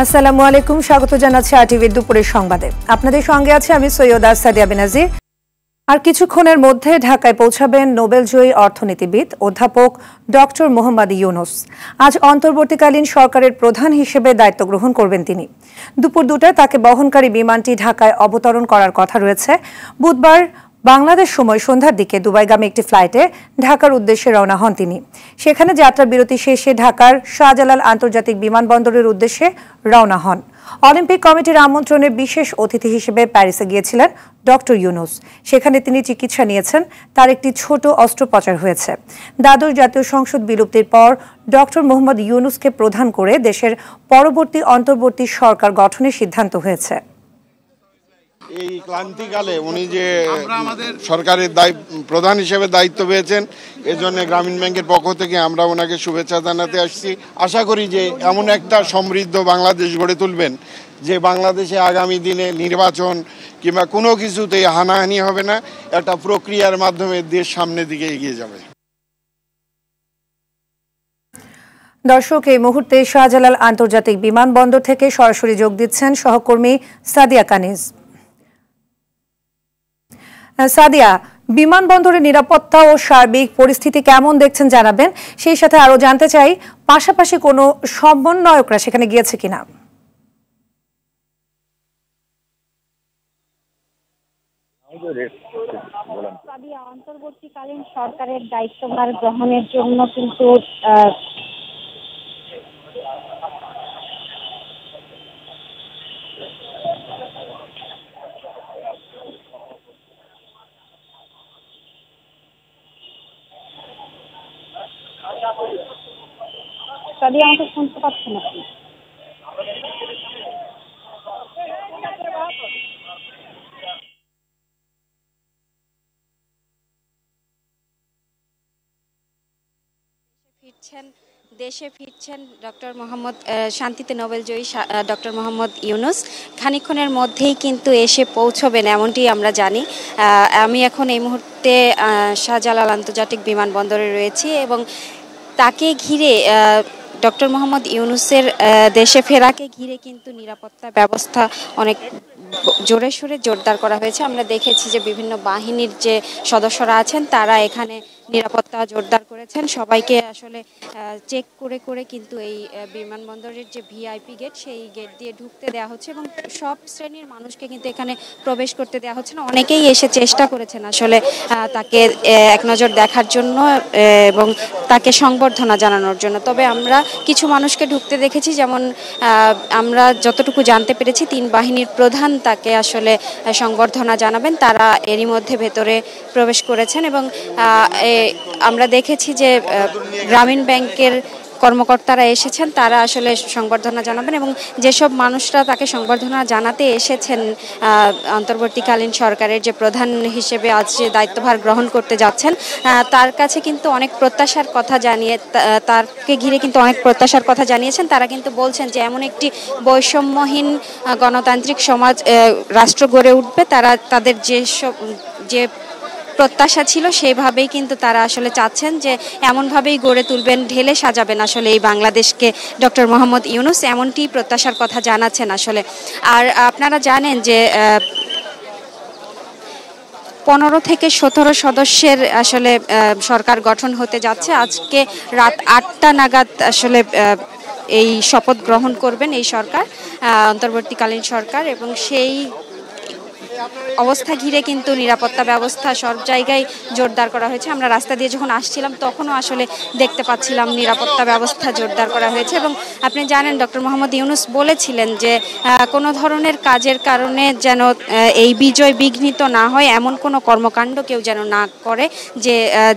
আসসালামু আলাইকুম, স্বাগত জানাচ্ছি আরটিভির দুপুরের সংবাদে। আপনাদের সঙ্গে আছে আমি সৈয়দা সাদিয়া বেনাজির। আর কিছুক্ষণের মধ্যে ঢাকায় পৌঁছাবেন নোবেলজয়ী অর্থনীতিবিদ অধ্যাপক ডক্টর মোহাম্মদ ইউনুস। আজ অন্তর্বর্তীকালীন সরকারের প্রধান হিসেবে দায়িত্ব গ্রহণ করবেন তিনি। দুপুর 2টায় তাকে বহনকারী বিমানটি ঢাকায় অবতরণ করার কথা রয়েছে। বুধবার বাংলাদেশ সময় সন্ধ্যার দিকে দুবাইগামী একটি ফ্লাইটে ঢাকার উদ্দেশ্যে রওনা হন তিনি। সেখানে যাত্রা বিরতি শেষে ঢাকার শাহজালাল আন্তর্জাতিক বিমানবন্দরের উদ্দেশ্যে রওনা হন। অলিম্পিক কমিটির আমন্ত্রণে বিশেষ অতিথি হিসেবে প্যারিসে গিয়েছিলেন ডক্টর ইউনুস। সেখানে তিনি চিকিৎসা নিয়েছেন। তার একটি ছোট অস্ত্রোপচার হয়েছে। দ্বাদশ জাতীয় সংসদ বিলুপ্তির পর ডক্টর মোহাম্মদ ইউনুসকে প্রধান করে দেশের পরবর্তী অন্তর্বর্তী সরকার গঠনের সিদ্ধান্ত হয়েছে। এই ক্লান্তিকালে উনি যে সরকারের প্রধান হিসেবে দায়িত্ব পেয়েছেন, এজন্য গ্রামীণ ব্যাংকের পক্ষ থেকে আমরা ওনাকে শুভেচ্ছা জানাতে আসছি। আশা করি যে এমন একটা সমৃদ্ধ বাংলাদেশ গড়ে তুলবেন যে বাংলাদেশে আগামী দিনে নির্বাচন কিংবা কোনো কিছুতেই হানাহানি হবে না, একটা প্রক্রিয়ার মাধ্যমে দেশ সামনের দিকে এগিয়ে যাবে। দর্শক, এই মুহূর্তে শাহজালাল আন্তর্জাতিক বিমানবন্দর থেকে সরাসরি যোগ দিচ্ছেন সহকর্মী সাদিয়া কানিজ। সাদিয়া, বিমানবন্দরের নিরাপত্তা ও সার্বিক পরিস্থিতি কেমন দেখছেন জানাবেন। সেই সাথে আরো জানতে চাই, পাশাপাশি কোনো সমন্বয়করা সেখানে গিয়েছে কিনা। অন্তর্বর্তীকালীন সরকারের দায়িত্বভার গ্রহণের জন্য কিন্তু আমাকে শুনতে পাচ্ছেন আপনি? দেশে ফিরছেন ডক্টর মোহাম্মদ শান্তিতে নোবেলজয়ী ডক্টর মোহাম্মদ ইউনুস। খানিকক্ষণের মধ্যেই কিন্তু এসে পৌঁছবেন এমনটি আমরা জানি। আমি এখন এই মুহূর্তে শাহজালাল আন্তর্জাতিক বিমানবন্দরে রয়েছি এবং তাকে ঘিরে ডক্টর মোহাম্মদ ইউনুসের দেশে ফেরাকে ঘিরে কিন্তু নিরাপত্তা ব্যবস্থা অনেক জোরে সোরে জোরদার করা হয়েছে। আমরা দেখেছি যে বিভিন্ন বাহিনীর যে সদস্যরা আছেন তারা এখানে নিরাপত্তা জোরদার করেছেন। সবাইকে আসলে চেক করে করে কিন্তু এই বিমানবন্দরের যে ভিআইপি গেট, সেই গেট দিয়ে ঢুকতে দেওয়া হচ্ছে এবং সব শ্রেণীর মানুষকে কিন্তু এখানে প্রবেশ করতে দেওয়া হচ্ছে না। অনেকেই এসে চেষ্টা করেছেন আসলে তাকে এক নজর দেখার জন্য এবং তাকে সংবর্ধনা জানানোর জন্য। তবে আমরা কিছু মানুষকে ঢুকতে দেখেছি, যেমন আমরা যতটুকু জানতে পেরেছি 3 বাহিনীর প্রধান তাকে আসলে সংবর্ধনা জানাবেন। তারা এরই মধ্যে ভেতরে প্রবেশ করেছেন এবং আমরা দেখেছি যে গ্রামীণ ব্যাংকের কর্মকর্তারা এসেছেন, তারা আসলে সংবর্ধনা জানাবেন এবং যেসব মানুষরা তাকে সংবর্ধনা জানাতে এসেছেন অন্তর্বর্তীকালীন সরকারের যে প্রধান হিসেবে আজ যে দায়িত্বভার গ্রহণ করতে যাচ্ছেন, তার কাছে কিন্তু অনেক প্রত্যাশার কথা তারকে ঘিরে কিন্তু অনেক প্রত্যাশার কথা জানিয়েছেন। তারা কিন্তু বলছেন যে এমন একটি বৈষম্যহীন গণতান্ত্রিক সমাজ রাষ্ট্র গড়ে উঠবে। তারা তাদের যে প্রত্যাশা ছিল সেইভাবেই কিন্তু তারা আসলে চাচ্ছেন যে এমনভাবেই গড়ে তুলবেন, ঢেলে সাজাবেন আসলে এই বাংলাদেশকে ডক্টর মোহাম্মদ ইউনুস, এমনটি প্রত্যাশার কথা জানাচ্ছেন আসলে। আর আপনারা জানেন যে 15 থেকে 17 সদস্যের আসলে সরকার গঠন হতে যাচ্ছে। আজকে রাত 8টা নাগাদ আসলে এই শপথ গ্রহণ করবেন এই সরকার, অন্তর্বর্তীকালীন সরকার, এবং সেই অবস্থা ঘিরে কিন্তু নিরাপত্তা ব্যবস্থা সব জায়গায় জোরদার করা হয়েছে। আমরা রাস্তা দিয়ে যখন আসছিলাম তখনও আসলে দেখতে পাচ্ছিলাম নিরাপত্তা ব্যবস্থা জোরদার করা হয়েছে। এবং আপনি জানেন ডক্টর মোহাম্মদ ইউনুস বলেছিলেন যে কোনো ধরনের কাজের কারণে যেন এই বিজয় বিঘ্নিত না হয়, এমন কোনো কর্মকাণ্ড কেউ যেন না করে,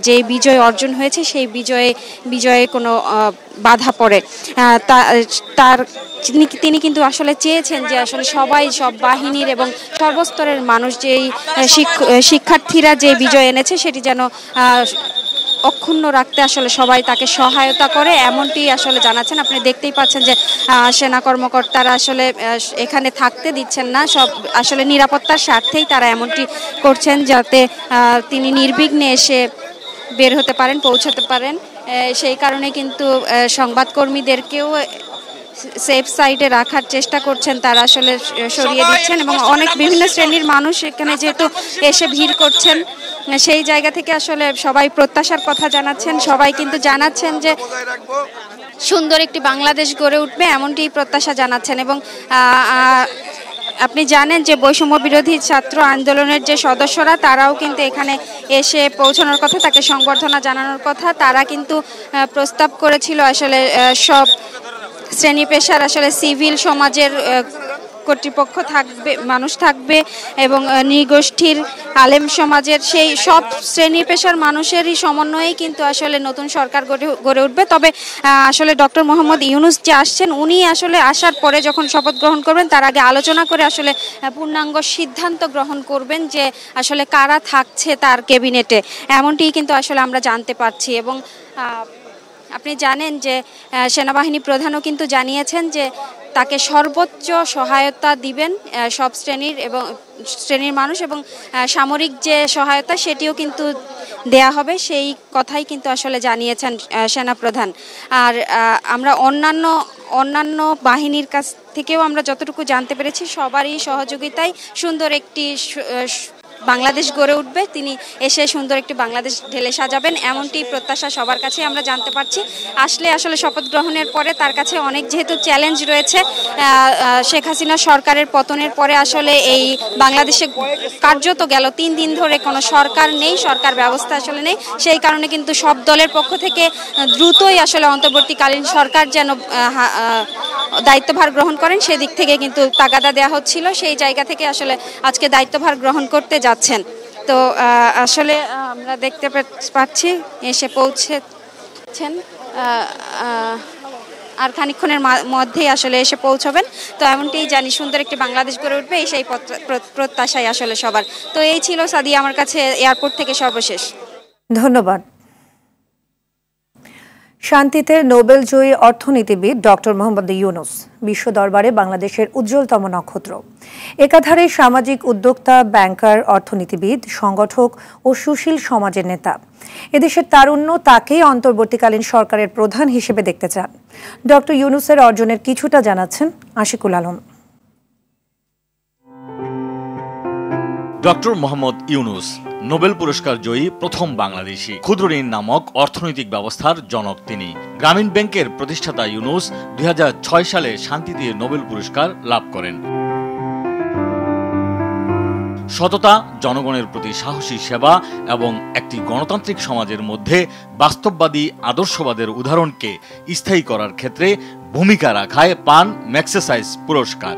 যে বিজয় অর্জন হয়েছে সেই বিজয়ে কোনো বাধা পড়ে। তিনি কিন্তু আসলে চেয়েছেন যে আসলে সব বাহিনীর এবং সর্বস্তরের মানুষ যেই শিক্ষার্থীরা যে বিজয় এনেছে সেটি যেন অক্ষুণ্ণ রাখতে আসলে সবাই তাকে সহায়তা করে, এমনটি আসলে জানাচ্ছেন। আপনি দেখতেই পাচ্ছেন যে সেনা কর্মকর্তারা আসলে এখানে থাকতে দিচ্ছেন না, সব আসলে নিরাপত্তার স্বার্থেই তারা এমনটি করছেন যাতে তিনি নির্বিঘ্নে এসে বের হতে পারেন, পৌঁছাতে পারেন। সেই কারণে কিন্তু সংবাদকর্মীদেরকেও সেফ সাইডে রাখার চেষ্টা করছেন, তারা আসলে সরিয়ে দিচ্ছেন এবং অনেক বিভিন্ন শ্রেণীর মানুষ এখানে যেহেতু এসে ভিড় করছেন, সেই জায়গা থেকে আসলে সবাই প্রত্যাশার কথা জানাচ্ছেন। সবাই কিন্তু জানাচ্ছেন যে সুন্দর একটি বাংলাদেশ গড়ে উঠবে, এমনটি প্রত্যাশা জানাচ্ছেন। এবং আপনি জানেন যে বৈষম্য বিরোধী ছাত্র আন্দোলনের যে সদস্যরা, তারাও কিন্তু এখানে এসে পৌঁছানোর কথা, তাকে সংবর্ধনা জানানোর কথা। তারা কিন্তু প্রস্তাব করেছিল আসলে সব শ্রেণী পেশার আসলে সিভিল সমাজের কর্তৃপক্ষ থাকবে, মানুষ থাকবে এবং নৃগোষ্ঠীর আলেম সমাজের সেই সব শ্রেণী পেশার মানুষেরই সমন্বয়েই কিন্তু আসলে নতুন সরকার গড়ে উঠবে। তবে আসলে ডক্টর মোহাম্মদ ইউনূস যে আসছেন, উনি আসলে আসার পরে যখন শপথ গ্রহণ করবেন, তার আগে আলোচনা করে আসলে পূর্ণাঙ্গ সিদ্ধান্ত গ্রহণ করবেন যে আসলে কারা থাকছে তার ক্যাবিনেটে, এমনটিই কিন্তু আসলে আমরা জানতে পারছি। এবং আপনি জানেন যে সেনাবাহিনী প্রধানও কিন্তু জানিয়েছেন যে তাকে সর্বোচ্চ সহায়তা দিবেন সব শ্রেণীর মানুষ, এবং সামরিক যে সহায়তা সেটিও কিন্তু দেয়া হবে, সেই কথাই কিন্তু আসলে জানিয়েছেন সেনাপ্রধান। আর আমরা অন্যান্য বাহিনীর কাছ থেকেও আমরা যতটুকু জানতে পেরেছি, সবারই সহযোগিতায় সুন্দর একটি বাংলাদেশ গড়ে উঠবে। তিনি এসে সুন্দর একটি বাংলাদেশ ঢেলে সাজাবেন, এমনটি প্রত্যাশা সবার কাছে আমরা জানতে পারছি। আসলে শপথ গ্রহণের পরে তার কাছে অনেক যেহেতু চ্যালেঞ্জ রয়েছে, শেখ হাসিনা সরকারের পতনের পরে আসলে এই বাংলাদেশে কার্যত গেল 3 দিন ধরে কোনো সরকার নেই, সরকার ব্যবস্থা আসলে নেই। সেই কারণে কিন্তু সব দলের পক্ষ থেকে দ্রুতই আসলে অন্তর্বর্তীকালীন সরকার যেন দায়িত্বভার গ্রহণ করেন, সেদিক থেকে কিন্তু তাগাদা দেওয়া হচ্ছিল। সেই জায়গা থেকে আসলে আজকে দায়িত্বভার গ্রহণ করতে যাচ্ছেন। তো আসলে আমরা দেখতে পাচ্ছি এসে পৌঁছেছেন, আর খানিকক্ষণের মধ্যেই আসলে এসে পৌঁছবেন। তো এমনটাই জানি সুন্দর একটি বাংলাদেশ গড়ে উঠবে, এই সেই প্রত্যাশাই আসলে সবার। তো এই ছিল সাদিয়া আমার কাছে এয়ারপোর্ট থেকে সর্বশেষ। ধন্যবাদ। শান্তিতে নোবেল জয়ী অর্থনীতিবিদ ডক্টর মোহাম্মদ ইউনূস বিশ্ব দরবারে বাংলাদেশের উজ্জ্বলতম নক্ষত্র। একাধারে সামাজিক উদ্যোক্তা, ব্যাংকার, অর্থনীতিবিদ, সংগঠক ও সুশীল সমাজের নেতা। এদেশের তারুণ্য তাকেই অন্তর্বর্তীকালীন সরকারের প্রধান হিসেবে দেখতে চান। ডক্টর ইউনূসের অর্জনের কিছুটা জানাচ্ছেন আশিকুল আলম। ডক্টর মোহাম্মদ ইউনূস নোবেল পুরস্কার জয়ী প্রথম বাংলাদেশি। ক্ষুদ্র ঋণ নামক অর্থনৈতিক ব্যবস্থার জনক তিনি। গ্রামীণ ব্যাংকের প্রতিষ্ঠাতা ইউনূস 2006 সালে শান্তিতে নোবেল পুরস্কার লাভ করেন। সততা, জনগণের প্রতি সাহসী সেবা এবং একটি গণতান্ত্রিক সমাজের মধ্যে বাস্তববাদী আদর্শবাদের উদাহরণকে স্থায়ী করার ক্ষেত্রে ভূমিকা রাখায় পান ম্যাগসেসাইস পুরস্কার।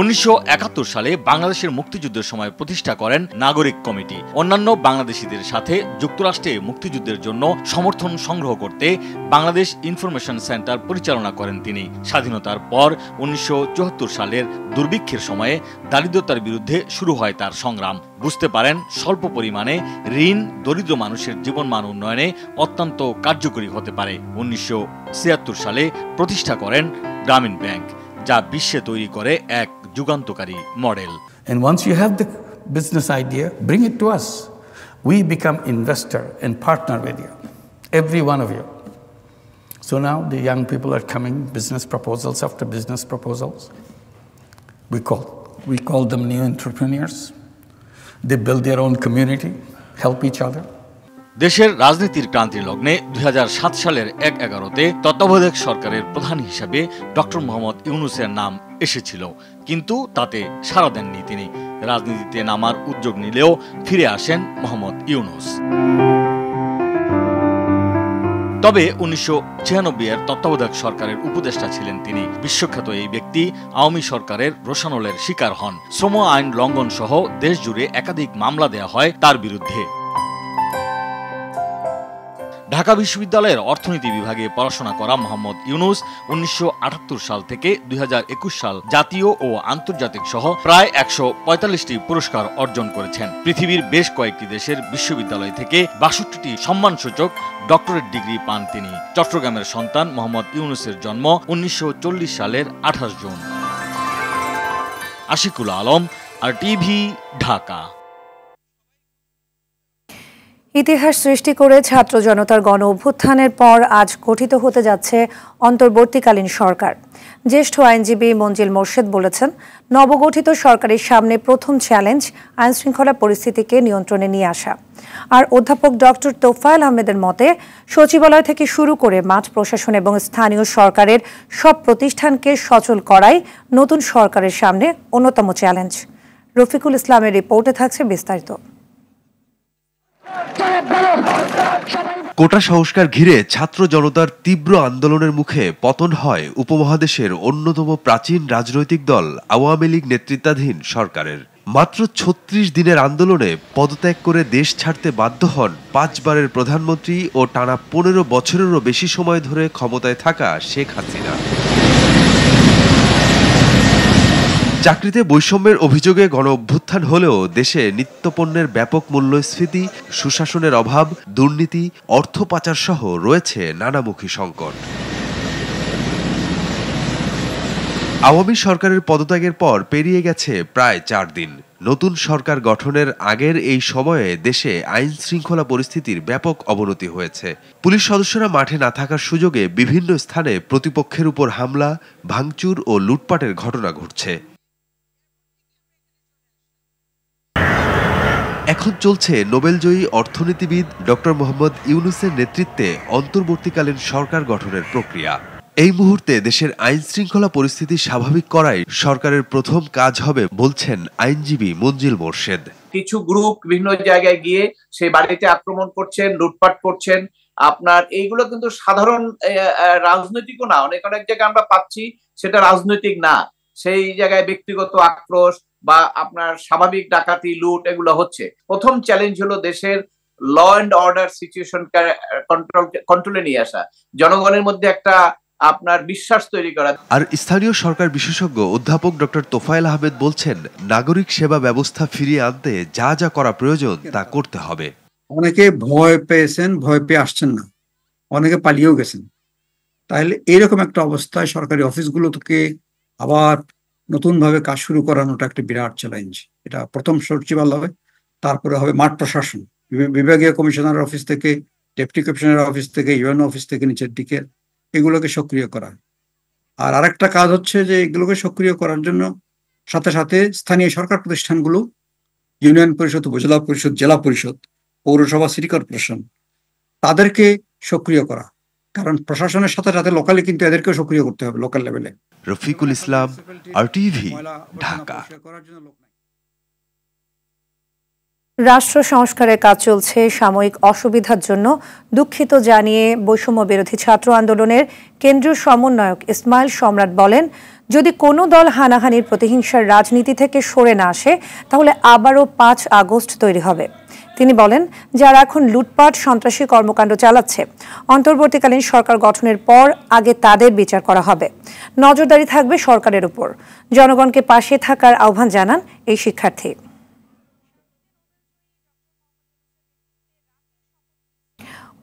1971 সালে বাংলাদেশের মুক্তিযুদ্ধের সময় প্রতিষ্ঠা করেন নাগরিক কমিটি। অন্যান্য বাংলাদেশিদের সাথে যুক্তরাষ্ট্রে মুক্তিযুদ্ধের জন্য সমর্থন সংগ্রহ করতে বাংলাদেশ ইনফরমেশন সেন্টার পরিচালনা করেন তিনি। স্বাধীনতার পর 1974 সালের দুর্ভিক্ষের সময়ে দারিদ্রতার বিরুদ্ধে শুরু হয় তার সংগ্রাম। বুঝতে পারেন স্বল্প পরিমাণে ঋণ দরিদ্র মানুষের জীবনমান উন্নয়নে অত্যন্ত কার্যকরী হতে পারে। 1976 সালে প্রতিষ্ঠা করেন গ্রামীণ ব্যাংক, যা বিশ্বে তৈরি করে এক যুগান্তকারী model. And once you have the business idea, bring it to us. We become investor and partner with you, every one of you. So now the young people are coming, business proposals after business proposals. We call them new entrepreneurs. They build their own community, help each other. দেশের রাজনীতির ক্রান্তির লগ্নে 2007 সালের 1/11-তে তত্ত্বাবধায়ক সরকারের প্রধান হিসেবে doctor Mohammad ইউনূসের নাম এসেছিল, কিন্তু তাতে সাড়া দেননি তিনি। রাজনীতিতে নামার উদ্যোগ নিলেও ফিরে আসেন মোহাম্মদ ইউনূস। তবে 1996 এর তত্ত্বাবধায়ক সরকারের উপদেষ্টা ছিলেন তিনি। বিশ্বখ্যাত এই ব্যক্তি আওয়ামী সরকারের রোষানলের শিকার হন। শ্রম আইন লঙ্ঘন সহ দেশ জুড়ে একাধিক মামলা দেয়া হয় তার বিরুদ্ধে। ঢাকা বিশ্ববিদ্যালয়ের অর্থনীতি বিভাগে পড়াশোনা করা মোহাম্মদ ইউনূস 1978 সাল থেকে 2021 সাল জাতীয় ও আন্তর্জাতিক সহ প্রায় 145টি পুরস্কার অর্জন করেছেন। পৃথিবীর বেশ কয়েকটি দেশের বিশ্ববিদ্যালয় থেকে 62টি সম্মানসূচক ডক্টরেট ডিগ্রি পান তিনি। চট্টগ্রামের সন্তান মোহাম্মদ ইউনূসের জন্ম 1940 সালের 28 জুন। আশিকুল আলম, আর টিভি, ঢাকা। ইতিহাস সৃষ্টি করে ছাত্র জনতার গণ অভ্যুত্থানের পর আজ গঠিত হতে যাচ্ছে অন্তর্বর্তীকালীন সরকার। জ্যেষ্ঠ আইনজীবী মঞ্জিল মোর্শেদ বলেছেন, নবগঠিত সরকারের সামনে প্রথম চ্যালেঞ্জ আইনশৃঙ্খলা পরিস্থিতিকে নিয়ন্ত্রণে নিয়ে আসা। আর অধ্যাপক ডক্টর তোফায়েল আহমেদের মতে, সচিবালয় থেকে শুরু করে মাঠ প্রশাসন এবং স্থানীয় সরকারের সব প্রতিষ্ঠানকে সচল করাই নতুন সরকারের সামনে অন্যতম চ্যালেঞ্জ। রফিকুল ইসলামের রিপোর্টে থাকছে বিস্তারিত। কোটা সংস্কার ঘিরে ছাত্র জনতার তীব্র আন্দোলনের মুখে পতন হয় উপমহাদেশের অন্যতম প্রাচীন রাজনৈতিক দল আওয়ামী লীগ নেতৃত্বাধীন সরকারের। মাত্র ৩৬ দিনের আন্দোলনে পদত্যাগ করে দেশ ছাড়তে বাধ্য হন ৫ বারের প্রধানমন্ত্রী ও টানা ১৫ বছরেরও বেশি সময় ধরে ক্ষমতায় থাকা শেখ হাসিনা। চাকরিতে বৈষম্যের অভিযোগে গণ অভ্যুত্থান হলেও দেশে নিত্যপণ্যের ব্যাপক মূল্যস্ফীতি, সুশাসনের অভাব, দুর্নীতি, অর্থ পাচার সহ রয়েছে নানামুখী সংকট। আওয়ামী সরকারের পদত্যাগের পর পেরিয়ে গেছে প্রায় ৪ দিন। নতুন সরকার গঠনের আগের এই সময়ে দেশে আইন শৃঙ্খলা পরিস্থিতির ব্যাপক অবনতি হয়েছে। পুলিশ সদস্যরা মাঠে না থাকার সুযোগে বিভিন্ন স্থানে প্রতিপক্ষের উপর হামলা, ভাঙচুর ও লুটপাটের ঘটনা ঘটছে। এখন চলছে নোবেলজয়ী অর্থনীতিবিদ ডক্টর মোহাম্মদ ইউনুসের নেতৃত্বে অন্তর্বর্তীকালীন সরকার গঠনের প্রক্রিয়া। এই মুহূর্তে দেশের আইন শৃঙ্খলা পরিস্থিতি স্বাভাবিক করাই সরকারের প্রথম কাজ হবে বলছেন আইনজীবী মঞ্জিল মোর্শেদ। কিছু গ্রুপ বিভিন্ন জায়গায় গিয়ে সেই বাড়িতে আক্রমণ করছেন, লুটপাট করছেন। আপনার এইগুলো কিন্তু সাধারণ রাজনৈতিকও না, অনেক জায়গায় আমরা পাচ্ছি সেটা রাজনৈতিক না, সেই জায়গায় ব্যক্তিগত আক্রোশ বা আপনার স্বাভাবিক ডাকাতি, লুট এগুলো হচ্ছে। প্রথম চ্যালেঞ্জ হলো দেশের ল অ্যান্ড অর্ডার সিচুয়েশন কন্ট্রোলে নিয়ে আসা, জনগণের মধ্যে একটা আপনার বিশ্বাস তৈরি করা। আর স্থানীয় সরকার বিশেষজ্ঞ অধ্যাপক ডক্টর তোফায়েল আহমেদ বলছেন, নাগরিক সেবা ব্যবস্থা ফিরিয়ে আনতে যা যা করা প্রয়োজন তা করতে হবে। অনেকে ভয় পেয়েছেন, ভয় পেয়ে আসছেন না, অনেকে পালিয়েও গেছেন। তাহলে এইরকম একটা অবস্থায় সরকারি অফিসগুলো থেকে আবার নতুনভাবে কাজ শুরু করানোটা একটা বিরাট চ্যালেঞ্জ। এটা প্রথম সচিবালয়, তারপরে হবে মাঠ প্রশাসন, বিভাগীয় কমিশনার অফিস থেকে, ডেপুটি কমিশনার অফিস থেকে, ইউএনও অফিস থেকে নিচের দিকে এগুলোকে সক্রিয় করা। আর আরেকটা কাজ হচ্ছে যে এগুলোকে সক্রিয় করার জন্য সাথে সাথে স্থানীয় সরকার প্রতিষ্ঠানগুলো, ইউনিয়ন পরিষদ, উপজেলা পরিষদ, জেলা পরিষদ, পৌরসভা, সিটি কর্পোরেশন, তাদেরকে সক্রিয় করা। কারণ প্রশাসনের সাথে সাথে লোকালি কিন্তু এদেরকেও সক্রিয় করতে হবে, লোকাল লেভেলে। রফিকুল ইসলাম, আরটিভি, ঢাকা। রাষ্ট্র সংস্কারের কাজ চলছে, সাময়িক অসুবিধার জন্য দুঃখিত জানিয়ে বৈষম্য বিরোধী ছাত্র আন্দোলনের কেন্দ্রীয় সমন্বয়ক ইসমাইল সম্রাট বলেন, যদি কোনো দল হানাহানির প্রতিহিংসার রাজনীতি থেকে সরে না আসে তাহলে আবারও ৫ আগস্ট তৈরি হবে। তিনি বলেন, যারা এখন লুটপাট, সন্ত্রাসী কর্মকাণ্ড চালাচ্ছে, অন্তর্বর্তীকালীন সরকার গঠনের পর আগে তাদের বিচার করা হবে। নজরদারি থাকবে সরকারের উপর। জনগণকে পাশে থাকার আহ্বান জানান এই শিক্ষার্থী।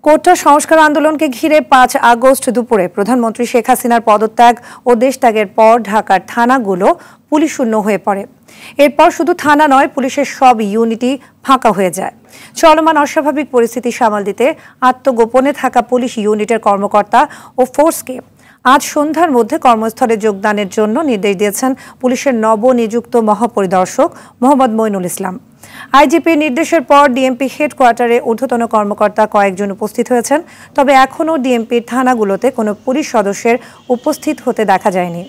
কোটা সংস্কার আন্দোলনকে ঘিরে ৫ আগস্ট দুপুরে প্রধানমন্ত্রী শেখ হাসিনার পদত্যাগ ও দেশত্যাগের পর ঢাকার থানাগুলো পুলিশ শূন্য হয়ে পড়ে। এরপর শুধু থানা নয়, পুলিশের সব ইউনিটই ফাঁকা হয়ে যায়। চলমান অস্বাভাবিক পরিস্থিতি সামাল দিতে আত্মগোপনে থাকা পুলিশ ইউনিটের কর্মকর্তা ও ফোর্সকে আজ সন্ধ্যার মধ্যে কর্মস্থলে যোগদানের জন্য নির্দেশ দিয়েছেন পুলিশের নবনিযুক্ত মহাপরিদর্শক মোহাম্মদ মইনুল ইসলাম। আইজিপির নির্দেশের পর ডিএমপি হেডকোয়ার্টারে ঊর্ধ্বতন কর্মকর্তা কয়েকজন উপস্থিত হয়েছেন, তবে এখনও ডিএমপির থানাগুলোতে কোনো পুলিশ সদস্যের উপস্থিত হতে দেখা যায়নি।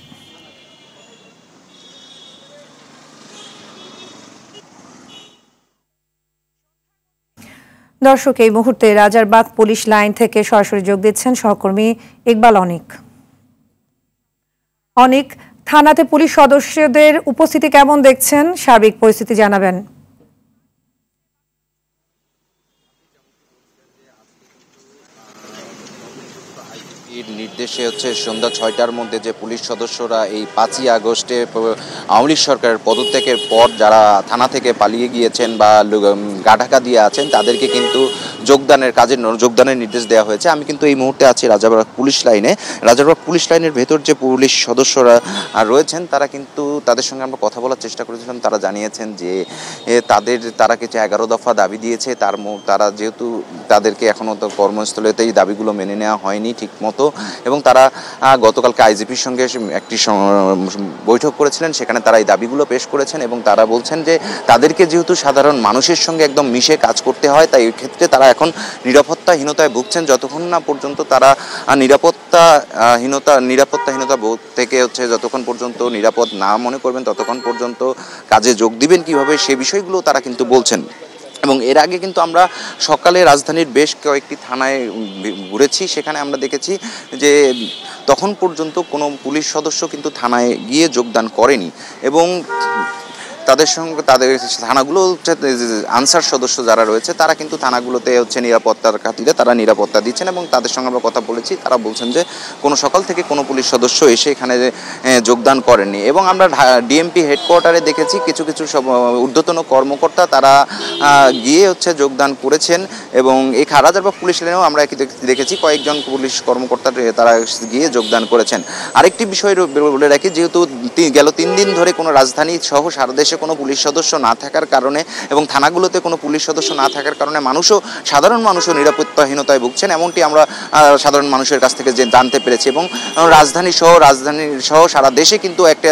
দর্শক, এই মুহূর্তে রাজারবাগ পুলিশ লাইন থেকে সরাসরি যোগ দিচ্ছেন সহকর্মী ইকবাল অনিক। অনিক, থানাতে পুলিশ সদস্যদের উপস্থিতি কেমন দেখছেন? সার্বিক পরিস্থিতি জানাবেন। ডিএমপির নির্দেশে হচ্ছে সন্ধ্যা 6টার মধ্যে যে পুলিশ সদস্যরা এই 5ই আগস্টে আওয়ামী লীগ সরকারের পদত্যাগের পর যারা থানা থেকে পালিয়ে গিয়েছেন বা গা ঢাকা দিয়ে আছেন তাদেরকে কিন্তু যোগদানের নির্দেশ দেওয়া হয়েছে। আমি কিন্তু এই মুহূর্তে আছি রাজারবাগ পুলিশ লাইনে। রাজারবাগ পুলিশ লাইনের ভেতর যে পুলিশ সদস্যরা রয়েছেন তারা কিন্তু তাদের সঙ্গে আমরা কথা বলার চেষ্টা করেছিলাম। তারা জানিয়েছেন যে তারা কিছু 11 দফা দাবি দিয়েছে, তারা যেহেতু তাদেরকে এখনও তো কর্মস্থলেতেই দাবিগুলো মেনে নেওয়া হয়নি ঠিক মতো, এবং তারা গতকালকে আইজিপির সঙ্গে একটি বৈঠক করেছিলেন, সেখানে তারা এই দাবিগুলো পেশ করেছেন এবং তারা বলছেন যে তাদেরকে যেহেতু সাধারণ মানুষের সঙ্গে একদম মিশে কাজ করতে হয়, তাই এই ক্ষেত্রে তারা এখন নিরাপত্তাহীনতায় ভুগছেন। যতক্ষণ না পর্যন্ত তারা নিরাপত্তাহীনতা থেকে যতক্ষণ পর্যন্ত নিরাপদ না মনে করবেন ততক্ষণ পর্যন্ত কাজে যোগ দিবেন কিভাবে, সে বিষয়গুলো তারা কিন্তু বলছেন। এবং এর আগে কিন্তু আমরা সকালে রাজধানীর বেশ কয়েকটি থানায় ঘুরেছি, সেখানে আমরা দেখেছি যে তখন পর্যন্ত কোনো পুলিশ সদস্য কিন্তু থানায় গিয়ে যোগদান করেনি এবং তাদের থানাগুলো আনসার সদস্য যারা রয়েছে তারা কিন্তু থানাগুলোতে নিরাপত্তার খাতিরে তারা নিরাপত্তা দিচ্ছেন এবং তাদের সঙ্গে আমরা কথা বলেছি। তারা বলছেন যে সকাল থেকে কোনো পুলিশ সদস্য এসে এখানে যোগদান করেননি। এবং আমরা ডিএমপি হেডকোয়ার্টারে দেখেছি কিছু সব ঊর্ধ্বতন কর্মকর্তা তারা গিয়ে যোগদান করেছেন এবং এই রাজারবাগ পুলিশ লাইনেও আমরা দেখেছি কয়েকজন পুলিশ কর্মকর্তা তারা গিয়ে যোগদান করেছেন। আরেকটি বিষয় বলে রাখি, যেহেতু গেল 3 দিন ধরে কোনো রাজধানী সহ সারা দেশে কোনো পুলিশ সদস্য না থাকার কারণে এবং থানাগুলোতে কোনো পুলিশ সদস্য না থাকার কারণে সাধারণ মানুষও নিরাপত্তাহীনতায় ভুগছেন, এমনটি আমরা সাধারণ মানুষের কাছ থেকে জানতে পেরেছি। এবং রাজধানী সহ সারা দেশে কিন্তু একটা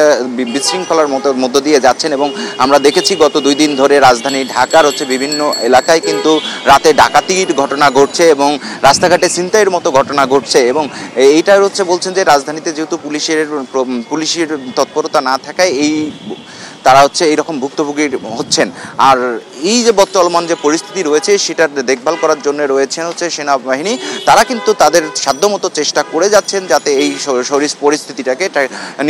বিশৃঙ্খলার মধ্য দিয়ে যাচ্ছেন এবং আমরা দেখেছি গত 2 দিন ধরে রাজধানী ঢাকার বিভিন্ন এলাকায় কিন্তু রাতে ডাকাতির ঘটনা ঘটছে এবং রাস্তাঘাটে ছিনতাইয়ের মতো ঘটনা ঘটছে। এবং এইটা বলছেন যে রাজধানীতে যেহেতু পুলিশের তৎপরতা না থাকায় তারা এইরকম ভুক্তভোগী হচ্ছেন। আর এই যে বর্তমান যে পরিস্থিতি রয়েছে সেটা দেখভাল করার জন্য রয়েছেন সেনাবাহিনী, তারা কিন্তু তাদের সাধ্যমতো চেষ্টা করে যাচ্ছেন যাতে এই পরিস্থিতিটাকে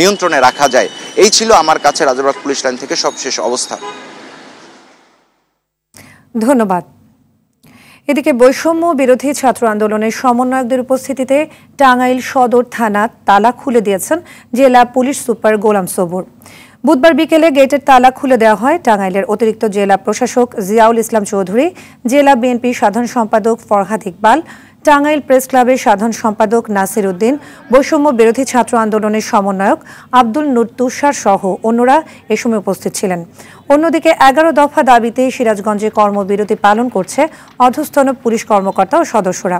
নিয়ন্ত্রণে রাখা যায়। এই ছিল আমার কাছে রাজারবাগ পুলিশ লাইন থেকে সবশেষ অবস্থা। ধন্যবাদ। এদিকে বৈষম্য বিরোধী ছাত্র আন্দোলনের সমন্বয়কদের উপস্থিতিতে টাঙ্গাইল সদর থানা তালা খুলে দিয়েছেন জেলা পুলিশ সুপার গোলাম সবুর। বুধবার বিকেলে গেটের তালা খুলে দেওয়া হয় টাঙ্গাইলের অতিরিক্ত জেলা প্রশাসক জিয়াউল ইসলাম চৌধুরী, জেলা বিএনপি সাধারণ সম্পাদক ফরহাদ ইকবাল, টাঙ্গাইল প্রেস ক্লাবের সাধারণ সম্পাদক নাসির উদ্দিন, বৈষম্য বিরোধী ছাত্র আন্দোলনের সমন্বয়ক আব্দুল নূর তুষার সহ অন্যরা এ সময় উপস্থিত ছিলেন। অন্যদিকে 11 দফা দাবিতে সিরাজগঞ্জে কর্মবিরতি পালন করছে অধস্তন পুলিশ কর্মকর্তা ও সদস্যরা।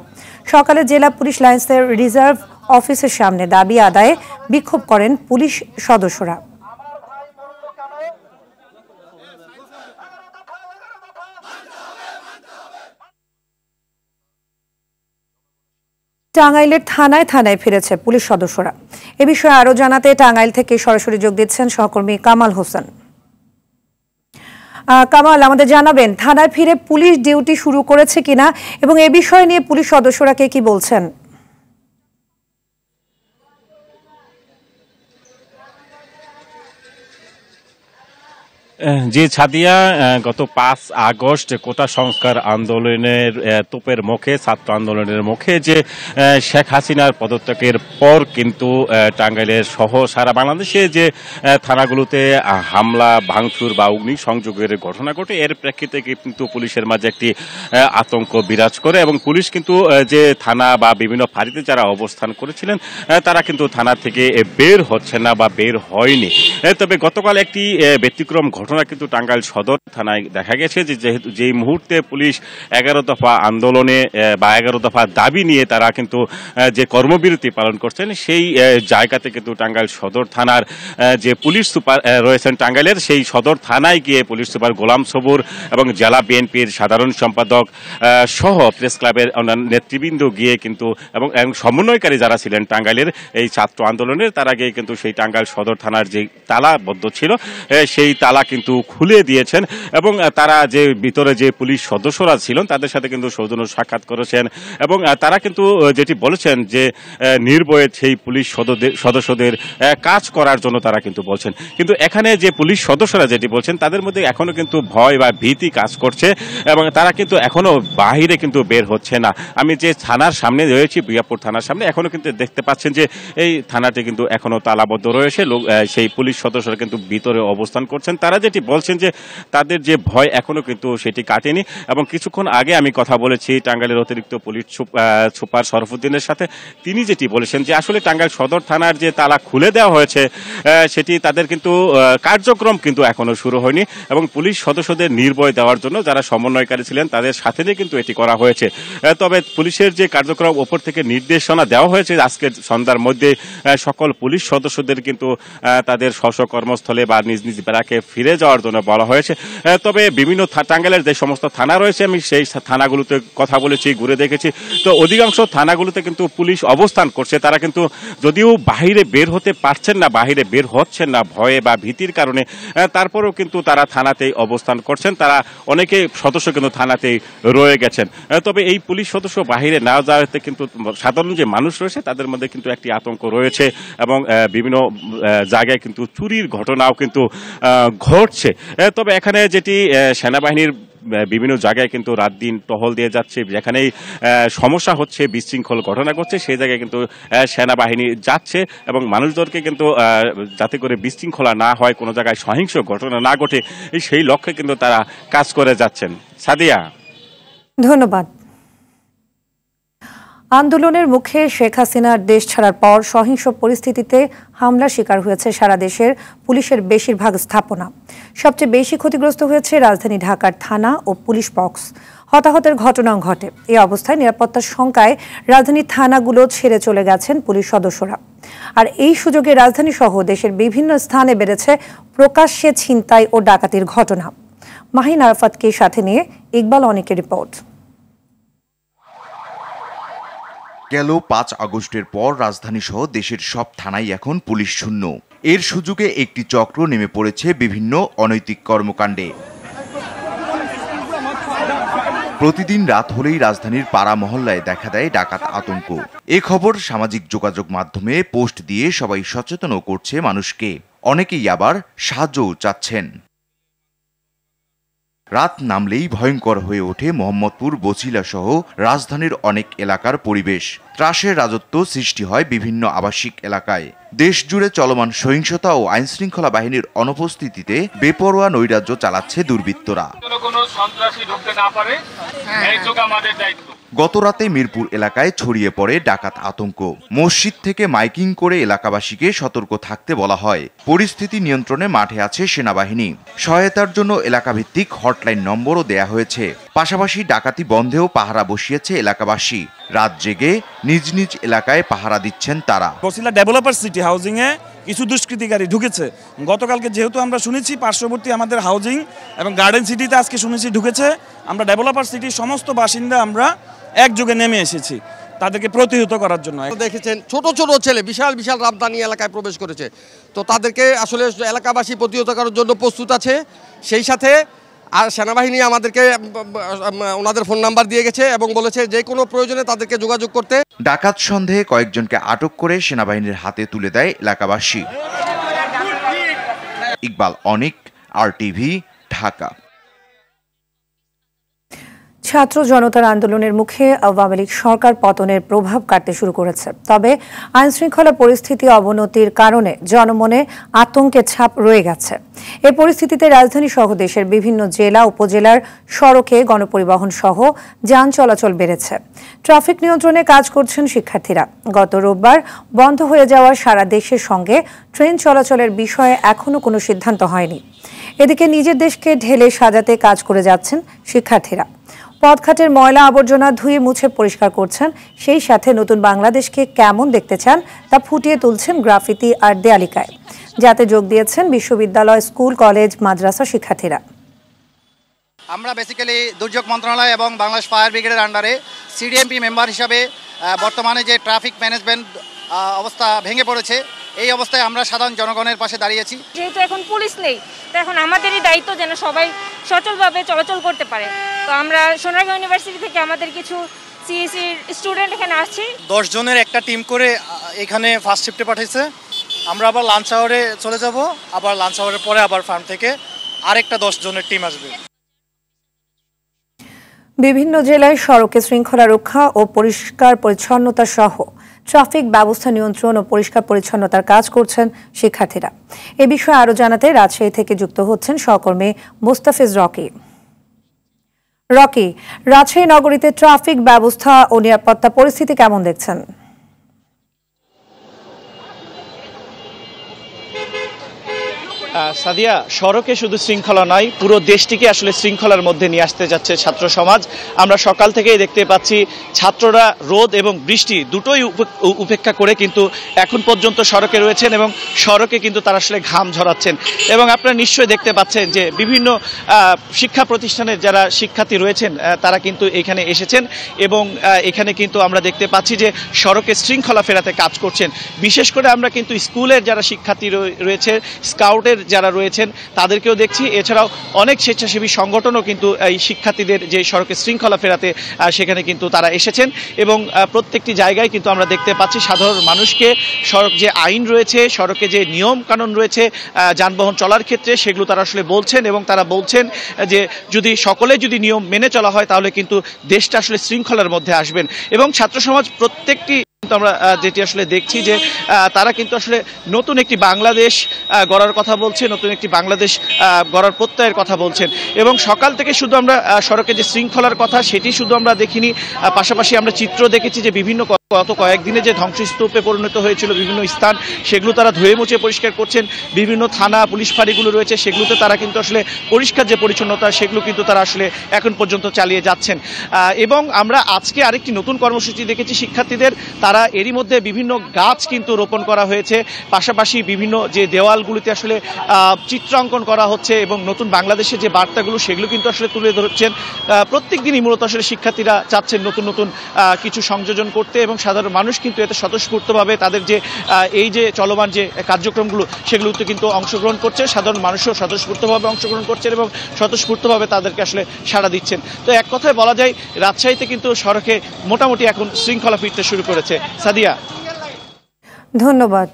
সকালে জেলা পুলিশ লাইন্সের রিজার্ভ অফিসের সামনে দাবি আদায়ে বিক্ষোভ করেন পুলিশ সদস্যরা। টাঙ্গাইলের থানায় থানায় ফিরেছে পুলিশ সদস্যরা। এ বিষয়ে আরো জানাতে টাঙ্গাইল থেকে সরাসরি যোগ দিচ্ছেন সহকর্মী কামাল হোসেন। কামাল, আমাদের জানাবেন থানায় ফিরে পুলিশ ডিউটি শুরু করেছে কিনা এবং এ বিষয় নিয়ে পুলিশ সদস্যরা কি বলছেন? জি ছাদিয়া, গত 5 আগস্ট কোটা সংস্কার আন্দোলনের তোপের মুখে, ছাত্র আন্দোলনের মুখে যে শেখ হাসিনার পদত্যাগের পর কিন্তু টাঙ্গাইলের সহ সারা বাংলাদেশে যে থানাগুলোতে হামলা, ভাঙচুর বা অগ্নি সংযোগের ঘটনা ঘটে, এর প্রেক্ষিতে কিন্তু পুলিশের মাঝে একটি আতঙ্ক বিরাজ করে এবং পুলিশ কিন্তু যে থানা বা বিভিন্ন ফাঁড়িতে যারা অবস্থান করেছিলেন তারা কিন্তু থানা থেকে বের হচ্ছে না বা বের হয়নি। তবে গতকাল একটি ব্যতিক্রম ঘটনা কিন্তু টাঙ্গাইল সদর থানায় দেখা গেছে যে যেই মুহূর্তে পুলিশ 11 দফা আন্দোলনে বা 11 দফা দাবি নিয়ে তারা কিন্তু যে কর্মবিরতি পালন করছেন, সেই জায়গাতে কিন্তু টাঙ্গাইল সদর থানার যে পুলিশ সুপার রয়েছেন টাঙ্গাইলের, সেই সদর থানায় গিয়ে পুলিশ সুপার গোলাম সবুর এবং জেলা বিএনপির সাধারণ সম্পাদক সহ প্রেস ক্লাবের অন্যান্য নেতৃবৃন্দ গিয়ে কিন্তু এবং সমন্বয়কারী যারা ছিলেন টাঙ্গাইলের এই ছাত্র আন্দোলনের, তারা গিয়ে কিন্তু সেই টাঙ্গাইল সদর থানার যে তালাবদ্ধ ছিল সেই তালা কিন্তু খুলে দিয়েছেন এবং তারা যে ভিতরে যে পুলিশ সদস্যরা ছিলেন তাদের সাথে কিন্তু সৌজন্য সাক্ষাৎ করেছেন এবং তারা কিন্তু যেটি বলেছেন যে নির্ভয়ে সেই পুলিশ সদস্যদের কাজ করার জন্য তারা কিন্তু বলছেন। কিন্তু এখানে যে পুলিশ সদস্যরা যেটি বলছেন তাদের মধ্যে এখনো কিন্তু ভয় বা ভীতি কাজ করছে এবং তারা কিন্তু এখনো বাহিরে কিন্তু বের হচ্ছে না। আমি যে থানার সামনে রয়েছি, বিয়াপুর থানার সামনে, এখনো কিন্তু দেখতে পাচ্ছেন যে এই থানাটি কিন্তু এখনো তালাবদ্ধ রয়েছে। সেই পুলিশ সদস্যরা কিন্তু ভিতরে অবস্থান করছেন। তারা যেটি বলছেন যে তাদের যে ভয় এখনো কিন্তু সেটি কাটেনি এবং কিছুক্ষণ আগে আমি কথা বলেছি টাঙ্গাইলের অতিরিক্ত পুলিশ সুপার শরফুদ্দিনের সাথে। তিনি যেটি বলেছেন যে আসলে টাঙ্গাইল সদর থানার যে তালা খুলে দেওয়া হয়েছে সেটি তাদের কিন্তু কার্যক্রম কিন্তু এখনো শুরু হয়নি এবং পুলিশ সদস্যদের নির্ভয় দেওয়ার জন্য যারা সমন্বয়কারী ছিলেন তাদের সাথে নিয়ে কিন্তু এটি করা হয়েছে। তবে পুলিশের যে কার্যক্রম ওপর থেকে নির্দেশনা দেওয়া হয়েছে আজকের সন্ধ্যার মধ্যে সকল পুলিশ সদস্যদের কিন্তু তাদের স্ব কর্মস্থলে বা নিজ নিজ ব্যারাকে ফিরে যাওয়ার জন্য বলা হয়েছে। তবে বিভিন্ন টাঙ্গাইলের যে সমস্ত থানা রয়েছে আমি সেই থানাগুলোতে কথা বলেছি, ঘুরে দেখেছি, তো অধিকাংশ থানাগুলোতে কিন্তু পুলিশ অবস্থান করছে। তারা কিন্তু যদিও বাহিরে বের হতে পারছেন না, বাহিরে বের হচ্ছেন না ভয়ে বা ভীতির কারণে, তারপরেও কিন্তু তারা থানাতেই অবস্থান করছেন। তারা অনেকে সদস্য কিন্তু থানাতেই রয়ে গেছেন। তবে এই পুলিশ সদস্য বাহিরে না যাওয়াতে কিন্তু সাধারণ যে মানুষ রয়েছে তাদের মধ্যে কিন্তু একটি আতঙ্ক রয়েছে এবং বিভিন্ন জায়গায় কিন্তু চুরির ঘটনাও কিন্তু ঘটছে। তবে এখানে যেটি সেনাবাহিনীর বিভিন্ন জায়গায় কিন্তু রাত দিন টহল দিয়ে যাচ্ছে, যেখানেই সমস্যা হচ্ছে, বিশৃঙ্খল ঘটনা ঘটছে সেই জায়গায় কিন্তু সেনাবাহিনী যাচ্ছে এবং মানুষদেরকে কিন্তু যাতে করে বিশৃঙ্খলা না হয়, কোনো জায়গায় সহিংস ঘটনা না ঘটে সেই লক্ষ্যে কিন্তু তারা কাজ করে যাচ্ছেন। সাদিয়া, ধন্যবাদ। আন্দোলনের মুখে শেখ হাসিনার দেশ ছাড়ার পর সহিংস পরিস্থিতিতে হামলার শিকার হয়েছে সারা দেশের পুলিশের বেশিরভাগ স্থাপনা। সবচেয়ে বেশি ক্ষতিগ্রস্ত হয়েছে রাজধানী ঢাকার থানা ও পুলিশ বক্স। হতাহতের ঘটনাও ঘটে। এই অবস্থায় নিরাপত্তার শঙ্কায় রাজধানীর থানাগুলো ছেড়ে চলে গেছেন পুলিশ সদস্যরা। আর এই সুযোগে রাজধানী সহ দেশের বিভিন্ন স্থানে বেড়েছে প্রকাশ্যে ছিনতাই ও ডাকাতির ঘটনা। মাহিন আরাফাতকে সাথে নিয়ে ইকবাল অনেকের রিপোর্ট। গেল ৫ আগস্টের পর রাজধানী সহ দেশের সব থানাই এখন পুলিশ শূন্য। এর সুযোগে একটি চক্র নেমে পড়েছে বিভিন্ন অনৈতিক কর্মকাণ্ডে। প্রতিদিন রাত হলেই রাজধানীর পাড়া মহল্লায় দেখা দেয় ডাকাত আতঙ্ক। এ খবর সামাজিক যোগাযোগ মাধ্যমে পোস্ট দিয়ে সবাই সচেতনও করছে মানুষকে। অনেকেই আবার সাহায্যও চাচ্ছেন। রাত নামলেই ভয়ঙ্কর হয়ে ওঠে মোহাম্মদপুর, বছিলা সহ রাজধানীর অনেক এলাকার পরিবেশ। ত্রাসের রাজত্ব সৃষ্টি হয় বিভিন্ন আবাসিক এলাকায়। দেশ জুড়ে চলমান সহিংসতা ও আইনশৃঙ্খলা বাহিনীর অনুপস্থিতিতে বেপরোয়া নৈরাজ্য চালাচ্ছে দুর্বৃত্তরা। গতরাতে মিরপুর এলাকায় ছড়িয়ে পড়ে ডাকাত আতঙ্ক। মসজিদ থেকে মাইকিং করে এলাকাবাসীকে সতর্ক থাকতে বলা হয়। পরিস্থিতি নিয়ন্ত্রণে মাঠে আছে সেনাবাহিনী। সহায়তার জন্য এলাকাভিত্তিক হটলাইন নম্বরও দেয়া হয়েছে। পাশাপাশি ডাকাতি বন্ধেও পাহারা বসিয়েছে এলাকাবাসী। রাত জেগে নিজ নিজ এলাকায় পাহারা দিচ্ছেন তারা। বছিলা ডেভেলপার সিটি হাউজিং এ কিছু দুষ্কৃতিকারী ঢুকেছে। গতকালকে যেহেতু আমরা শুনেছি পার্শ্ববর্তী আমাদের হাউজিং এবং গার্ডেন সিটিতে আজকে শুনেছি ঢুকেছে, আমরা ডেভেলপার সিটির সমস্ত বাসিন্দা আমরা একযোগে নেমে এসেছি তাদেরকে প্রতিহত করার জন্য। দেখেছেন ছোট ছোট ছেলে বিশাল বিশাল রাজধানী এলাকায় প্রবেশ করেছে, তো তাদেরকে আসলে এলাকাবাসী প্রতিহত করার জন্য প্রস্তুত আছে। সেই সাথে আর সেনাবাহিনী আমাদেরকে ওনাদের ফোন নাম্বার দিয়ে গেছে এবং বলেছে যে কোনো প্রয়োজনে তাদেরকে যোগাযোগ করতে। ডাকাত সন্দেহে কয়েকজনকে আটক করে সেনাবাহিনীর হাতে তুলে দেয় এলাকাবাসী। ইকবাল অনিক, RTV, ঢাকা। ছাত্র জনতার আন্দোলনের মুখে আওয়ামী লীগ সরকার পতনের প্রভাব কাটতে শুরু করেছে। তবে আইনশৃঙ্খলা পরিস্থিতি অবনতির কারণে জনমনে আতঙ্কের ছাপ রয়ে গেছে। এই পরিস্থিতিতে রাজধানী সহ দেশের বিভিন্ন জেলা উপজেলার সড়কে গণপরিবহন সহ যান চলাচল বেড়েছে। ট্রাফিক নিয়ন্ত্রণে কাজ করছেন শিক্ষার্থীরা। গত রোববার বন্ধ হয়ে যাওয়া সারা দেশের সঙ্গে ট্রেন চলাচলের বিষয়ে এখনো কোনো সিদ্ধান্ত হয়নি। এদিকে নিজের দেশকে ঢেলে সাজাতে কাজ করে যাচ্ছেন শিক্ষার্থীরা। পথঘাটের ময়লা আবর্জনা ধুয়ে মুছে পরিষ্কার করছেন। সেই সাথে নতুন বাংলাদেশকে কেমন দেখতে চান তা ফুটিয়ে তুলছেন গ্রাফিতি আর দেয়ালিকায়, যাতে যোগ দিয়েছেন বিশ্ববিদ্যালয়, স্কুল, কলেজ, মাদ্রাসা শিক্ষার্থীরা। আমরা বেসিক্যালি দুর্যোগ মন্ত্রণালয় এবং বাংলাদেশ ফায়ার ব্রিগেডের আন্ডারে CDMP মেম্বার হিসাবে বর্তমানে যে ট্রাফিক ম্যানেজমেন্ট অবস্থা ভেঙে পড়েছে। এই অবস্থায় আমরা সাধারণ জনগণের পাশে দাঁড়িয়েছি। যেহেতু এখন পুলিশ নেই, তো এখন আমাদেরই দায়িত্ব যেন সবাই সচলভাবে চলাচল করতে পারে। তো আমরা সোনারগাঁও ইউনিভার্সিটি থেকে আমাদের কিছু সিএসির স্টুডেন্ট এখানে আসছি। 10 জনের একটা টিম করে এখানে ফার্স্ট শিফটে পাঠিয়েছে। আমরা আবার লাঞ্চ আওয়ারে চলে যাব, আবার লাঞ্চ আওয়ারের পরে আবার ফার্ম থেকে আরেকটা 10 জনের টিম আসবে। বিভিন্ন জেলায় সড়কে শৃঙ্খলা রক্ষা ও পরিষ্কার পরিচ্ছন্নতা সহ ট্রাফিক ব্যবস্থা নিয়ন্ত্রণ ও পরিষ্কার পরিচ্ছন্নতার কাজ করছেন শিক্ষার্থীরা। এ বিষয়ে আরো জানাতে রাজশাহী থেকে যুক্ত হচ্ছেন সহকর্মী মোস্তাফিজ রকি। রাজশাহী নগরীতে ট্রাফিক ব্যবস্থা ও নিরাপত্তা পরিস্থিতি কেমন দেখছেন? সাদিয়া, সড়কে শুধু শৃঙ্খলা নয়, পুরো দেশটিকে আসলে শৃঙ্খলার মধ্যে নিয়ে আসতে যাচ্ছে ছাত্র সমাজ। আমরা সকাল থেকেই দেখতে পাচ্ছি ছাত্ররা রোদ এবং বৃষ্টি দুটোই উপেক্ষা করে কিন্তু এখন পর্যন্ত সড়কে রয়েছেন এবং সড়কে কিন্তু তারা আসলে ঘাম ঝরাচ্ছেন। এবং আপনারা নিশ্চয়ই দেখতে পাচ্ছেন যে বিভিন্ন শিক্ষা প্রতিষ্ঠানের যারা শিক্ষার্থী রয়েছেন তারা কিন্তু এখানে এসেছেন এবং এখানে কিন্তু আমরা দেখতে পাচ্ছি যে সড়কে শৃঙ্খলা ফেরাতে কাজ করছেন। বিশেষ করে আমরা কিন্তু স্কুলের যারা শিক্ষার্থী রয়েছে, স্কাউটের যারা রয়েছেন তাদেরকেও দেখছি। এছাড়াও অনেক স্বেচ্ছাসেবী সংগঠনও কিন্তু এই শিক্ষার্থীদের যে সড়কে শৃঙ্খলা ফেরাতে সেখানে কিন্তু তারা এসেছেন এবং প্রত্যেকটি জায়গায় কিন্তু আমরা দেখতে পাচ্ছি সাধারণ মানুষকে সড়ক যে আইন রয়েছে, সড়কে যে নিয়ম কানুন রয়েছে যানবাহন চলার ক্ষেত্রে সেগুলো তারা আসলে বলছেন এবং তারা বলছেন যে যদি নিয়ম মেনে চলা হয় তাহলে কিন্তু দেশটা আসলে শৃঙ্খলার মধ্যে আসবেন। এবং ছাত্র সমাজ প্রত্যেকটি আমরা যেটি আসলে দেখছি যে তারা কিন্তু আসলে নতুন একটি বাংলাদেশ গড়ার কথা বলছে, নতুন একটি বাংলাদেশ গড়ার প্রত্যয়ের কথা বলছেন। এবং সকাল থেকে শুধু আমরা সড়কে যে শৃঙ্খলার কথা সেটি শুধু আমরা দেখিনি, পাশাপাশি আমরা চিত্র দেখেছি যে বিভিন্ন গত কয়েকদিনে যে ধ্বংসস্তূপে পরিণত হয়েছিল বিভিন্ন স্থান, সেগুলো তারা ধুয়ে মুছে পরিষ্কার করছেন। বিভিন্ন থানা পুলিশ ফাঁড়িগুলো রয়েছে সেগুলোতে তারা কিন্তু আসলে পরিষ্কার যে পরিচ্ছন্নতা সেগুলো কিন্তু তারা আসলে এখন পর্যন্ত চালিয়ে যাচ্ছেন। এবং আমরা আজকে আরেকটি নতুন কর্মসূচি দেখেছি শিক্ষার্থীদের, তারা এরই মধ্যে বিভিন্ন গাছ কিন্তু রোপণ করা হয়েছে, পাশাপাশি বিভিন্ন যে দেওয়ালগুলিতে আসলে চিত্রাঙ্কন করা হচ্ছে এবং নতুন বাংলাদেশের যে বার্তাগুলো সেগুলো কিন্তু আসলে তুলে ধরছেন। প্রত্যেক দিনই মূলত আসলে শিক্ষার্থীরা চাচ্ছেন নতুন নতুন কিছু সংযোজন করতে এবং সাধারণ মানুষ কিন্তু এতে স্বতঃস্ফূর্তভাবে তাদের যে এই যে চলমান যে কার্যক্রমগুলো সেগুলোতে কিন্তু অংশগ্রহণ করছে। সাধারণ মানুষও স্বতঃস্ফূর্তভাবে অংশগ্রহণ করছেন এবং স্বতঃস্ফূর্তভাবে তাদেরকে আসলে সাড়া দিচ্ছেন। তো এক কথায় বলা যায় রাজশাহীতে কিন্তু সড়কে মোটামুটি এখন শৃঙ্খলা ফিরতে শুরু করেছে। সাদিয়া, ধন্যবাদ।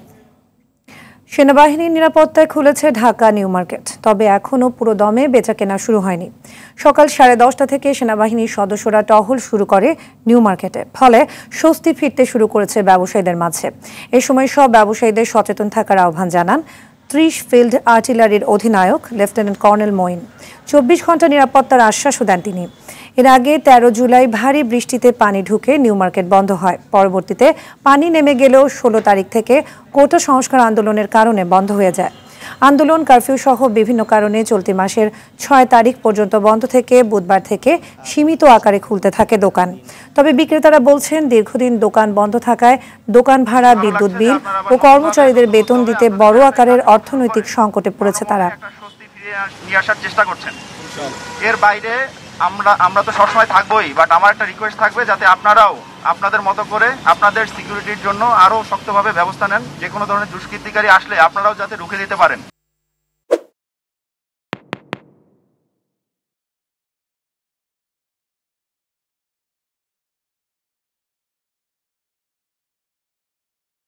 সেনাবাহিনীর নিরাপত্তায় খুলেছে ঢাকা নিউ মার্কেট, তবে এখনও পুরো দমে বেচাকেনা শুরু হয়নি। সকাল 10:30 থেকে সেনাবাহিনীর সদস্যরা টহল শুরু করে নিউ মার্কেটে, ফলে স্বস্তি ফিরতে শুরু করেছে ব্যবসায়ীদের মাঝে। এ সময় সব ব্যবসায়ীদের সচেতন থাকার আহ্বান জানান 30 ফিল্ড আর্টিলারির অধিনায়ক লেফটেন্যান্ট কর্নেল মঈন। 24 ঘন্টা নিরাপত্তার আশ্বাসও দেন তিনি। এর আগে 13 জুলাই ভারী বৃষ্টিতে পানি ঢুকে নিউ মার্কেট বন্ধ হয়। পরবর্তীতে পানি নেমে গেলেও 16 তারিখ থেকে কোটা সংস্কার আন্দোলনের কারণে বন্ধ হয়ে যায়। আন্দোলন, কারফিউ সহ বিভিন্ন কারণে চলতি মাসের 6 তারিখ পর্যন্ত বন্ধ থেকে বুধবার থেকে সীমিত আকারে খুলতে থাকে দোকান। তবে বিক্রেতারা বলছেন দীর্ঘদিন দোকান বন্ধ থাকায় দোকান ভাড়া, বিদ্যুৎ বিল ও কর্মচারীদের বেতন দিতে বড় আকারের অর্থনৈতিক সংকটে পড়েছে তারা। নিয়ে আসার চেষ্টা করছেন। এর বাইরে আমরা তো সবসময় থাকবোই, বাট আমার একটা রিকোয়েস্ট থাকবে যাতে আপনারাও আপনাদের মতো করে আপনাদের সিকিউরিটির জন্য আরো শক্তভাবে ব্যবস্থা নেন। যে কোনো ধরনের দুষ্কৃতিকারী আসলে আপনারাও যাতে রুখে দিতে পারেন।